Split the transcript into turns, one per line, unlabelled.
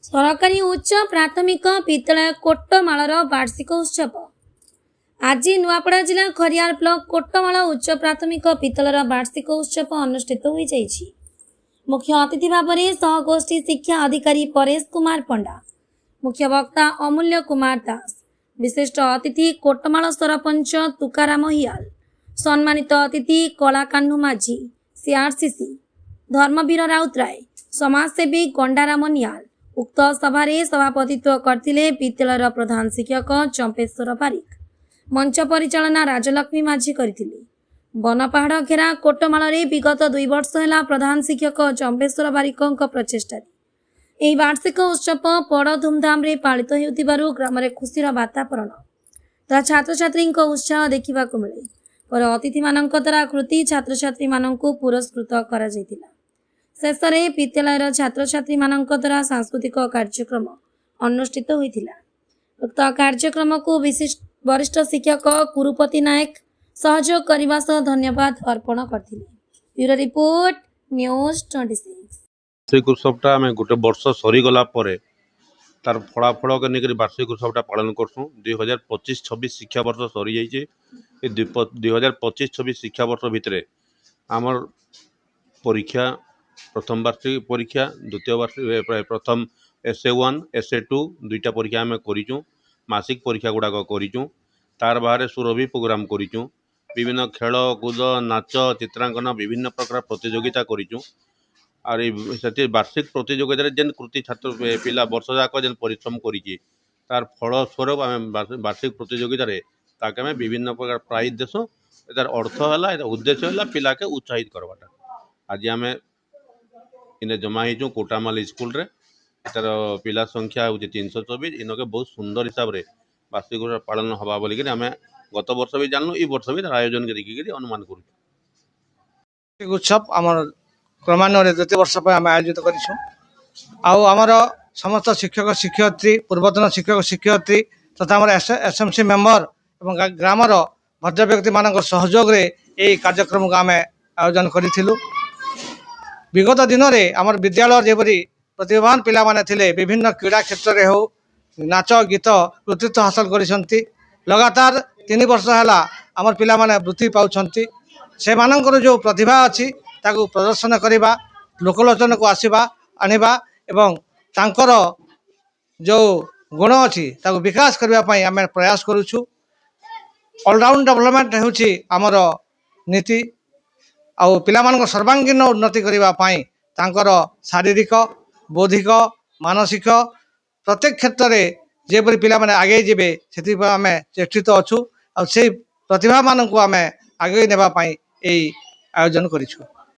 सरकारी उच्च प्राथमिक विद्यालय कोट्टमालर वार्षिक उत्सव आज नुआपड़ा जिला खरियार ब्लॉक कोट्टमाल उच्च प्राथमिक विद्यालय वार्षिक उत्सव अनुष्ठित हो जाइछि। मुख्य अतिथि भाव में सहगोष्ठी शिक्षा अधिकारी परेश कुमार पंडा, मुख्य वक्ता अमूल्य कुमार दास, विशिष्ट अतिथि कोट्टमाल सरपंच तुकाराम हियाल, सम्मानित अतिथि कलाकान्हु माझी सीआरसीसी, धर्मवीर राउतराय, समाजसेवी गंडाराम नियाल। उक्त सभारे सभापतित्व करथिले विद्यालयर प्रधान शिक्षक चंपेश्वर पारिक। मंच परिचालना राजलक्ष्मी माझी करथिले। बनपहाड़ घेरा कोट्टमाल विगत 2 वर्ष है प्रधान शिक्षक चंपेश्वर पारिक प्रचेषा वार्षिक उत्सव बड़ धूमधाम रे पालित हेउथिबारु ग्राम रे खुशीर वातावरण तथा छात्र छात्री उत्साह देखा मिले। पर अतिथि मानक द्वारा कृति छात्र छात्री मानक पुरस्कृत करा जायतिला। शेष में विद्यालयर छात्र छात्री मानक द्वारा सांस्कृतिक कार्यक्रम अनुष्ठित होइतिला। उक्त कार्यक्रम को विशिष्ट वरिष्ठ शिक्षक गुरुपति नायक सहयोग करने सह धन्यवाद अर्पण करथिले। Bureau report news 26।
वार्षिक उत्सवटा आम गोटे वर्ष सरीगला तार फलाफल के लेकर वार्षिक उत्सवटा पालन करसूँ। 2025-26 शिक्षा वर्ष सरी जाइए। 2025-26 शिक्षा वर्ष भितर आमर परीक्षा प्रथम वार्षिक परीक्षा, द्वितीय वार्षिक प्रथम SA1 SA2 दुईटा परीक्षा आम करूँ। मासिक परीक्षा गुड़ाक करूँ। तार बाहर सुरभि प्रोग्राम करूँ। विभिन्न खेल कूद नाच चित्रांकन विभिन्न प्रकार प्रतियोगिता करूँ। और ये वार्षिक प्रतियोगिता जेन कृति छात्र पिला वर्ष जाक जेन परिश्रम करी तार फल स्वरूप आम वार्षिक प्रतियोगिता आम विभिन्न प्रकार प्राइज देसूँ। यार अर्थ है उद्देश्य है पिला के उत्साहित करवाटा। आज आम इन्हें जमा हो कोट्टमाल स्कूल रे तार पिला संख्या हूँ 324। इनके बहुत सुंदर हिसाब से वार्षिक पालन हवा बोलिक आम गत वर्ष भी जानलु ये वर्ष भी आयोजन कर अनुमान कर
उत्सव आमर क्रमान्वये 2 वर्ष पर आम आयोजित कर समस्त शिक्षक शिक्षयित्री पूर्वतन शिक्षक शिक्षयित्री तथा आम SMC मेम्बर और ग्रामर भद्र व्यक्ति मान सहयोग ये कार्यक्रम को आम आयोजन करूँ। विगत दिन में आम विद्यालय जेपरी प्रतिभावान पिला माने थिले विभिन्न क्रीड़ा क्षेत्र में हो नाच गीत कृतित्व हासिल कर लगातार 3 वर्ष है आम पिला माने वृत्ति पाउछंती। से मानकर जो प्रतिभा अच्छी ताकू प्रदर्शन करवा लोकलोचन को आसवा आनिबा एवं तांकर जो गुण अच्छी ताकू विकास करने आम प्रयास करुछु। ऑलराउंड डेवलपमेंट होउछि आमर नीति आउ पिलामान सर्वांगीन उन्नति करने तांकर शारीरिक बौद्धिक मानसिक प्रत्येक क्षेत्र में जेपरी पिला माने आगे जीवे से आम चेष्टित अच्छु। से प्रतिभा मान आगे नेबा आयोजन करिछु।